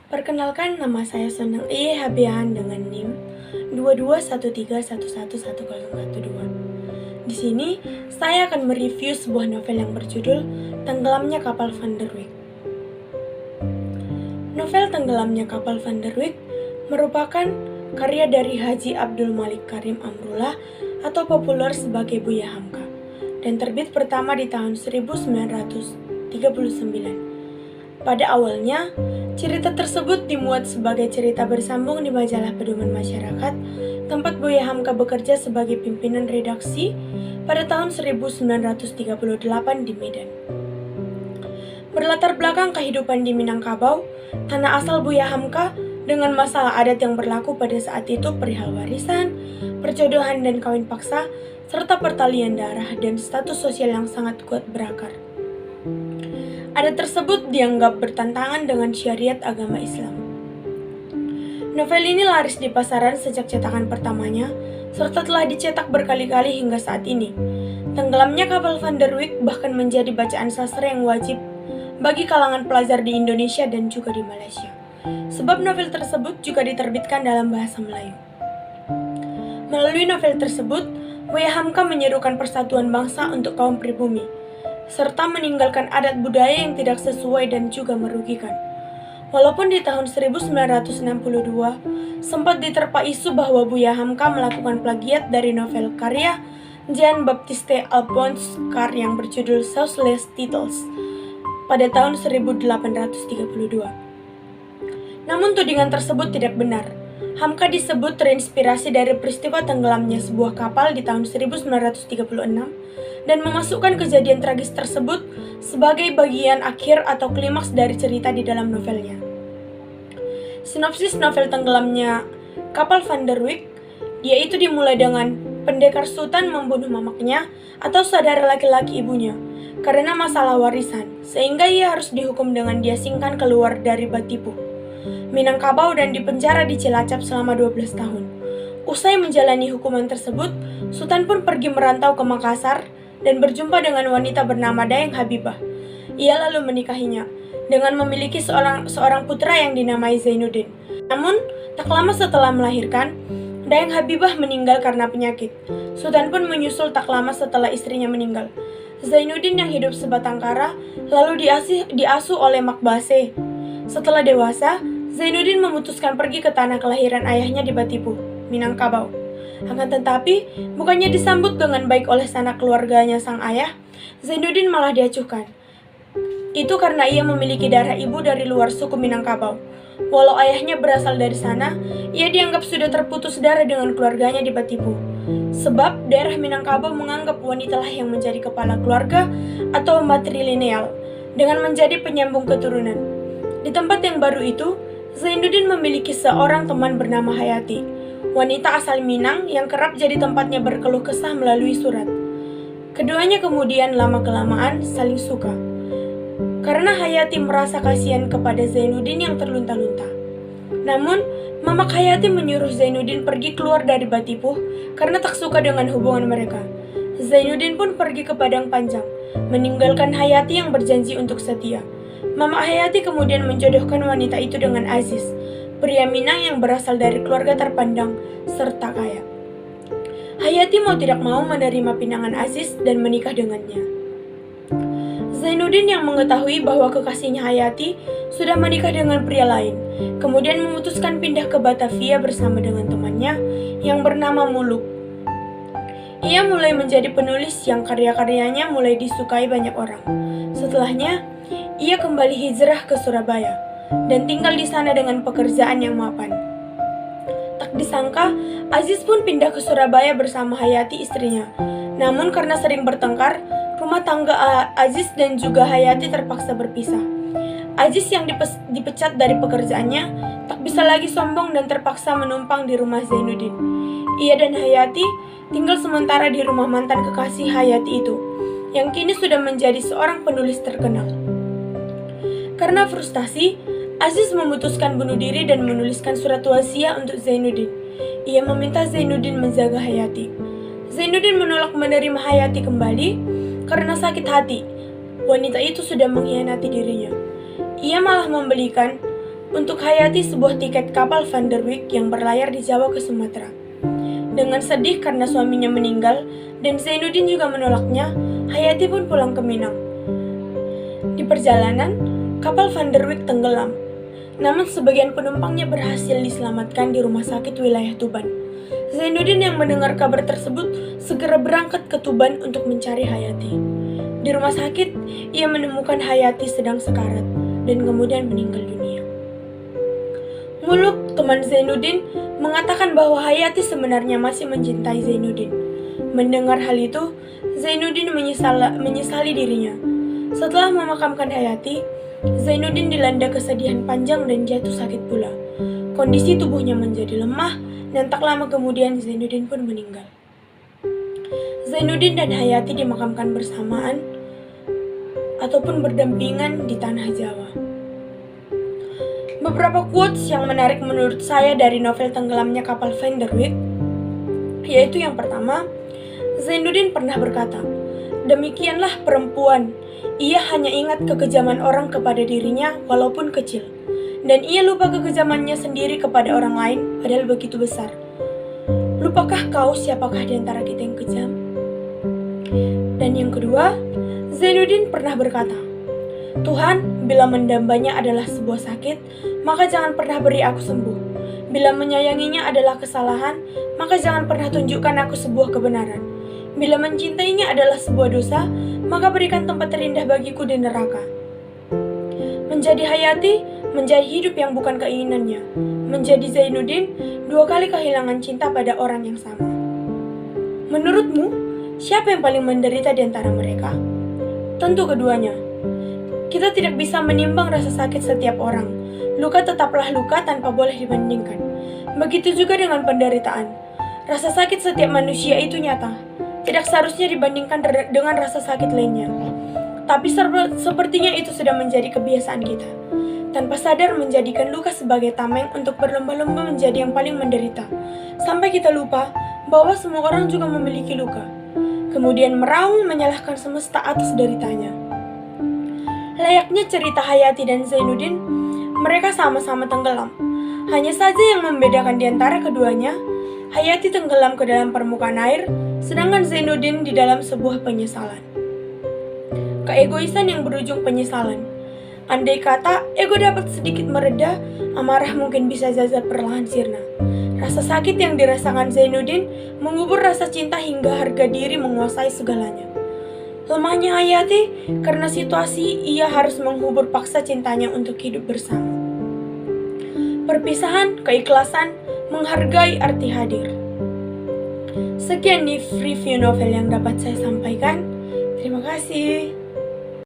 Perkenalkan, nama saya Sonang E. Habian dengan NIM 2213111012. Di sini, saya akan mereview sebuah novel yang berjudul Tenggelamnya Kapal Van der Wijk. Novel Tenggelamnya Kapal Van der Wijk merupakan karya dari Haji Abdul Malik Karim Amrullah atau populer sebagai Buya Hamka dan terbit pertama di tahun 1939. Pada awalnya, cerita tersebut dimuat sebagai cerita bersambung di majalah Pedoman Masyarakat, tempat Buya Hamka bekerja sebagai pimpinan redaksi pada tahun 1938 di Medan. Berlatar belakang kehidupan di Minangkabau, tanah asal Buya Hamka, dengan masalah adat yang berlaku pada saat itu perihal warisan, perjodohan dan kawin paksa, serta pertalian darah dan status sosial yang sangat kuat berakar. Adat tersebut dianggap bertentangan dengan syariat agama Islam. Novel ini laris di pasaran sejak cetakan pertamanya, serta telah dicetak berkali-kali hingga saat ini. Tenggelamnya Kapal Van der Wijk bahkan menjadi bacaan sastra yang wajib bagi kalangan pelajar di Indonesia dan juga di Malaysia. Sebab novel tersebut juga diterbitkan dalam bahasa Melayu. Melalui novel tersebut, Buya Hamka menyerukan persatuan bangsa untuk kaum pribumi, serta meninggalkan adat budaya yang tidak sesuai dan juga merugikan. Walaupun di tahun 1962 sempat diterpa isu bahwa Buya Hamka melakukan plagiat dari novel karya Jean Baptiste Alphonse Karr yang berjudul Sauceless Titles pada tahun 1832. Namun tudingan tersebut tidak benar. Hamka disebut terinspirasi dari peristiwa tenggelamnya sebuah kapal di tahun 1936 dan memasukkan kejadian tragis tersebut sebagai bagian akhir atau klimaks dari cerita di dalam novelnya. Sinopsis novel Tenggelamnya Kapal Van der Wijk, yaitu dimulai dengan pendekar sultan membunuh mamaknya atau saudara laki-laki ibunya karena masalah warisan, sehingga ia harus dihukum dengan diasingkan keluar dari Batipu, Minangkabau dan dipenjara di Cilacap selama 12 tahun. Usai menjalani hukuman tersebut, Sultan pun pergi merantau ke Makassar dan berjumpa dengan wanita bernama Dayang Habibah. Ia lalu menikahinya dengan memiliki seorang putra yang dinamai Zainuddin. Namun, tak lama setelah melahirkan, Dayang Habibah meninggal karena penyakit. Sultan pun menyusul tak lama setelah istrinya meninggal. Zainuddin yang hidup sebatang kara lalu diasuh oleh Makbase. Setelah dewasa, Zainuddin memutuskan pergi ke tanah kelahiran ayahnya di Batipu, Minangkabau. Akan tetapi, bukannya disambut dengan baik oleh sanak keluarganya sang ayah, Zainuddin malah diacuhkan. Itu karena ia memiliki darah ibu dari luar suku Minangkabau. Walau ayahnya berasal dari sana, ia dianggap sudah terputus darah dengan keluarganya di Batipu. Sebab daerah Minangkabau menganggap wanitalah yang menjadi kepala keluarga atau matrilineal dengan menjadi penyambung keturunan. Di tempat yang baru itu, Zainuddin memiliki seorang teman bernama Hayati, wanita asal Minang yang kerap jadi tempatnya berkeluh kesah melalui surat. Keduanya kemudian lama-kelamaan saling suka, karena Hayati merasa kasihan kepada Zainuddin yang terlunta-lunta. Namun, Mamak Hayati menyuruh Zainuddin pergi keluar dari Batipuh karena tak suka dengan hubungan mereka. Zainuddin pun pergi ke Padang Panjang, meninggalkan Hayati yang berjanji untuk setia. Mamak Hayati kemudian menjodohkan wanita itu dengan Aziz, pria Minang yang berasal dari keluarga terpandang serta kaya. Hayati mau tidak mau menerima pinangan Aziz dan menikah dengannya. Zainuddin yang mengetahui bahwa kekasihnya Hayati sudah menikah dengan pria lain, kemudian memutuskan pindah ke Batavia bersama dengan temannya yang bernama Muluk. Ia mulai menjadi penulis yang karya-karyanya mulai disukai banyak orang. Setelahnya, ia kembali hijrah ke Surabaya dan tinggal di sana dengan pekerjaan yang mapan. Tak disangka, Aziz pun pindah ke Surabaya bersama Hayati istrinya. Namun karena sering bertengkar, rumah tangga Aziz dan juga Hayati terpaksa berpisah. Aziz yang dipecat dari pekerjaannya tak bisa lagi sombong dan terpaksa menumpang di rumah Zainuddin. Ia dan Hayati tinggal sementara di rumah mantan kekasih Hayati itu, yang kini sudah menjadi seorang penulis terkenal. Karena frustasi, Aziz memutuskan bunuh diri dan menuliskan surat wasiat untuk Zainuddin. Ia meminta Zainuddin menjaga Hayati. Zainuddin menolak menerima Hayati kembali karena sakit hati. Wanita itu sudah mengkhianati dirinya. Ia malah membelikan untuk Hayati sebuah tiket kapal Van der Wijk yang berlayar di Jawa ke Sumatera. Dengan sedih karena suaminya meninggal dan Zainuddin juga menolaknya, Hayati pun pulang ke Minang. Di perjalanan, kapal Van der Wijk tenggelam. Namun sebagian penumpangnya berhasil diselamatkan di rumah sakit wilayah Tuban. Zainuddin yang mendengar kabar tersebut segera berangkat ke Tuban untuk mencari Hayati. Di rumah sakit, ia menemukan Hayati sedang sekarat dan kemudian meninggal dunia. Muluk, teman Zainuddin, mengatakan bahwa Hayati sebenarnya masih mencintai Zainuddin. Mendengar hal itu, Zainuddin menyesali dirinya. Setelah memakamkan Hayati, Zainuddin dilanda kesedihan panjang dan jatuh sakit pula. Kondisi tubuhnya menjadi lemah dan tak lama kemudian Zainuddin pun meninggal. Zainuddin dan Hayati dimakamkan bersamaan ataupun berdampingan di tanah Jawa. Beberapa quotes yang menarik menurut saya dari novel Tenggelamnya Kapal Van der Wijk, yaitu yang pertama, Zainuddin pernah berkata, "Demikianlah perempuan, ia hanya ingat kekejaman orang kepada dirinya walaupun kecil, dan ia lupa kekejamannya sendiri kepada orang lain padahal begitu besar. Lupakah kau siapakah di antara kita yang kejam?" Dan yang kedua, Zainuddin pernah berkata, "Tuhan, bila mendambanya adalah sebuah sakit, maka jangan pernah beri aku sembuh. Bila menyayanginya adalah kesalahan, maka jangan pernah tunjukkan aku sebuah kebenaran. Bila mencintainya adalah sebuah dosa, maka berikan tempat terindah bagiku di neraka." Menjadi Hayati, menjadi hidup yang bukan keinginannya. Menjadi Zainuddin, dua kali kehilangan cinta pada orang yang sama. Menurutmu, siapa yang paling menderita di antara mereka? Tentu keduanya. Kita tidak bisa menimbang rasa sakit setiap orang. Luka tetaplah luka tanpa boleh dibandingkan. Begitu juga dengan penderitaan. Rasa sakit setiap manusia itu nyata. Tidak seharusnya dibandingkan dengan rasa sakit lainnya. Tapi sepertinya itu sudah menjadi kebiasaan kita. Tanpa sadar menjadikan luka sebagai tameng untuk berlomba-lomba menjadi yang paling menderita. Sampai kita lupa bahwa semua orang juga memiliki luka. Kemudian meraung menyalahkan semesta atas deritanya. Layaknya cerita Hayati dan Zainuddin, mereka sama-sama tenggelam. Hanya saja yang membedakan di antara keduanya, Hayati tenggelam ke dalam permukaan air, sedangkan Zainuddin di dalam sebuah penyesalan. Keegoisan yang berujung penyesalan. Andai kata ego dapat sedikit mereda, amarah mungkin bisa saja perlahan sirna. Rasa sakit yang dirasakan Zainuddin mengubur rasa cinta hingga harga diri menguasai segalanya. Lemahnya Hayati karena situasi ia harus menghubur paksa cintanya untuk hidup bersama. Perpisahan, keikhlasan, menghargai arti hadir. Sekian di review novel yang dapat saya sampaikan. Terima kasih.